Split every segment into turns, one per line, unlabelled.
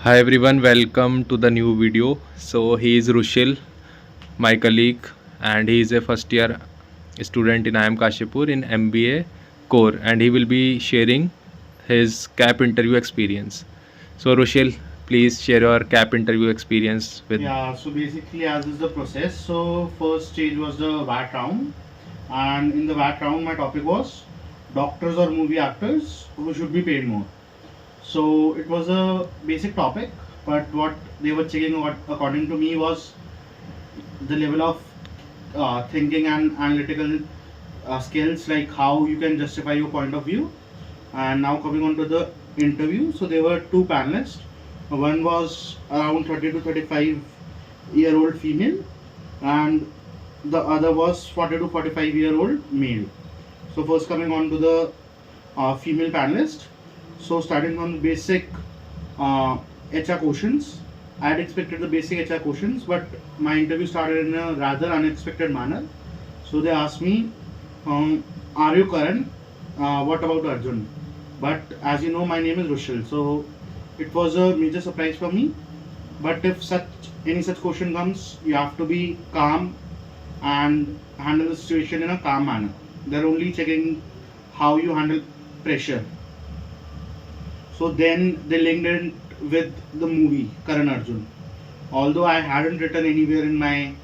Hi everyone, welcome to the new video. So he is Rushil, my colleague, and he is a first year student in IIM Kashipur in MBA core, and he will be sharing his CAP interview experience. So Rushil, please share your CAP interview experience with.
Yeah, so basically, as is the process. So, first stage was the VAT round, and in the VAT round, my topic was doctors or movie actors who should be paid more. So, it was a basic topic, but what they were checking, according to me, was the level of thinking and analytical skills, like how you can justify your point of view. And now, coming on to the interview, so there were two panelists. One was around 30 to 35-year-old female, and the other was 40 to 45-year-old male. So first coming on to the female panelist. So starting from basic HR questions, I had expected the basic HR questions, but my interview started in a rather unexpected manner. So they asked me, "Are you Karan? What about Arjun?" But as you know, my name is Rushil, so it was a major surprise for me. But if such question comes, you have to be calm and handle the situation in a calm manner. They're only checking how you handle pressure. So then they linked it with the movie Karan Arjun. Although I hadn't written anywhere in my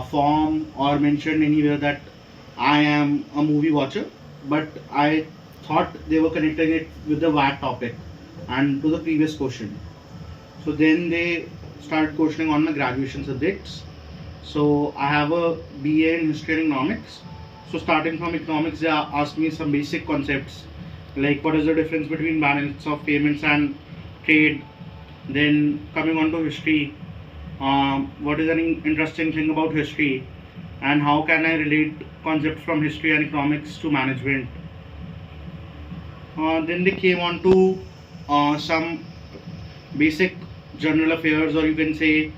form or mentioned anywhere that I am a movie watcher, but I thought they were connecting it with the VAT topic and to the previous question. So then they started questioning on my graduation subjects. So I have a BA in history and economics. So starting from economics, they asked me some basic concepts like what is the difference between balance of payments and trade. Then coming on to history, what is an interesting thing about history, and how can I relate concepts from history and economics to management. Then they came on to some basic general affairs, or you can say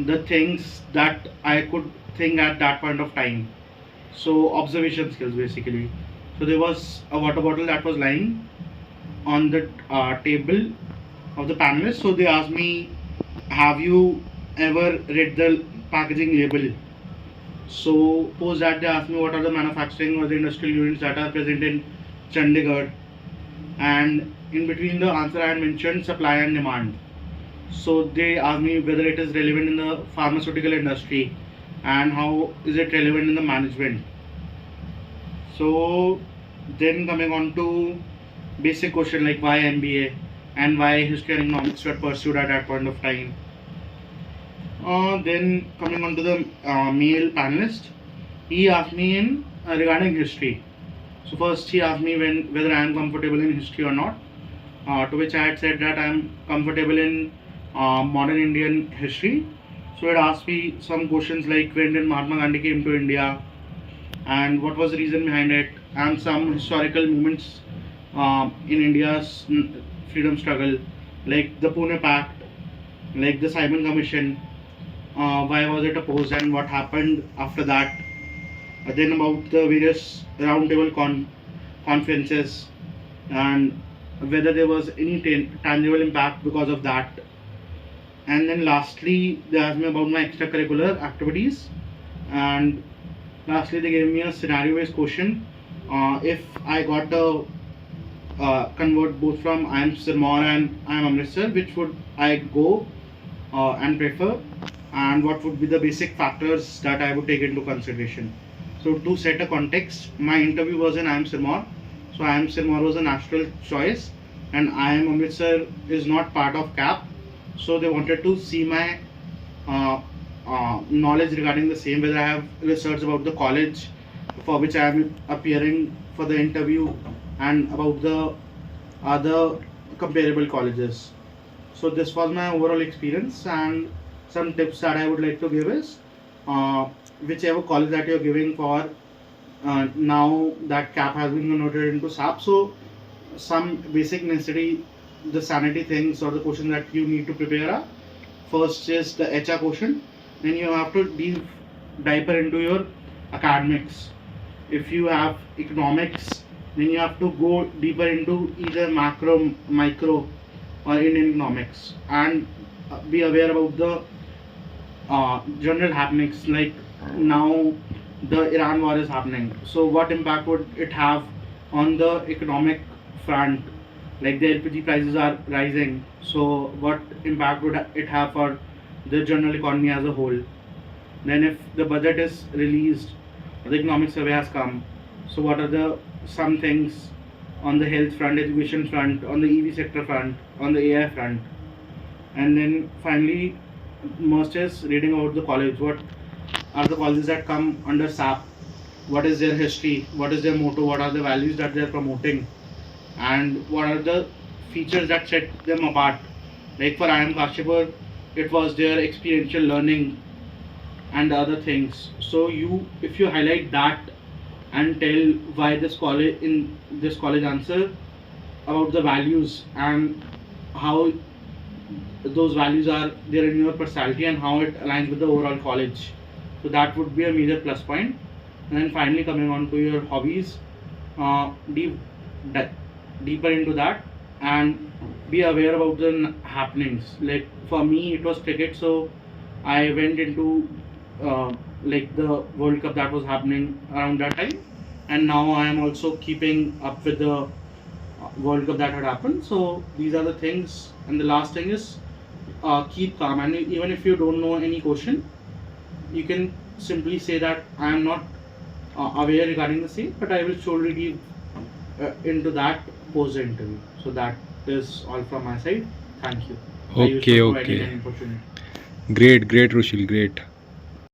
the things that I could think at that point of time. So observation skills basically. So there was a water bottle that was lying on the table of the panelists. So they asked me, "Have you ever read the packaging label?" So post that they asked me what are the manufacturing or the industrial units that are present in Chandigarh, and in between the answer I had mentioned supply and demand. So they asked me whether it is relevant in the pharmaceutical industry and how is it relevant in the management. So then coming on to basic question like why MBA and why history and economics were pursued at that point of time. Then coming on to the male panelist, he asked me in regarding history. So first he asked me whether I am comfortable in history or not. To which I had said that I am comfortable in modern Indian history. So it asked me some questions like when did Mahatma Gandhi came to India and what was the reason behind it, and some historical moments in India's freedom struggle, like the Pune Pact, like the Simon Commission, why was it opposed and what happened after that. Then about the various roundtable conferences and whether there was any tangible impact because of that. And then lastly, they asked me about my extracurricular activities, and lastly, they gave me a scenario-based question. If I got a convert both from I am Sirmaur and I am Amritsar, which would I go and prefer, and what would be the basic factors that I would take into consideration. So to set a context, my interview was in I am Sirmaur. So I am Sirmaur was a natural choice, and I am Amritsar is not part of CAP. So they wanted to see my uh, knowledge regarding the same, whether I have researched about the college for which I am appearing for the interview and about the other comparable colleges. So this was my overall experience, and some tips that I would like to give is whichever college that you're giving for now that CAP has been converted into SAP. So some basic necessity, the sanity things or the question that you need to prepare are first is the HR question, then you have to dive into your academics. If you have economics, then you have to go deeper into either macro, micro, or Indian economics, and be aware about the general happenings. Like now the Iran war is happening, so what impact would it have on the economic front? Like the LPG prices are rising, so what impact would it have for the general economy as a whole? Then if the budget is released, the economic survey has come, so what are the some things on the health front, education front, on the EV sector front, on the AI front? And then finally, most is reading about the college. What are the colleges that come under SAP? What is their history? What is their motto? What are the values that they are promoting? And what are the features that set them apart? Like for IIM Kashipur, it was their experiential learning and other things. So if you highlight that and tell why this college in this college answer about the values and how those values are there in your personality and how it aligns with the overall college. So that would be a major plus point. And then finally coming on to your hobbies, deep di- deeper into that and be aware about the happenings. Like for me, it was cricket, so I went into like the World Cup that was happening around that time, and now I am also keeping up with the World Cup that had happened. So these are the things, and the last thing is keep calm. And even if you don't know any question, you can simply say that I am not aware regarding the same, but I will surely give into that post the interview. So that is all from my side. Thank you. I used
Okay,
for providing
okay.
an opportunity.
Great, great, Rushil, great.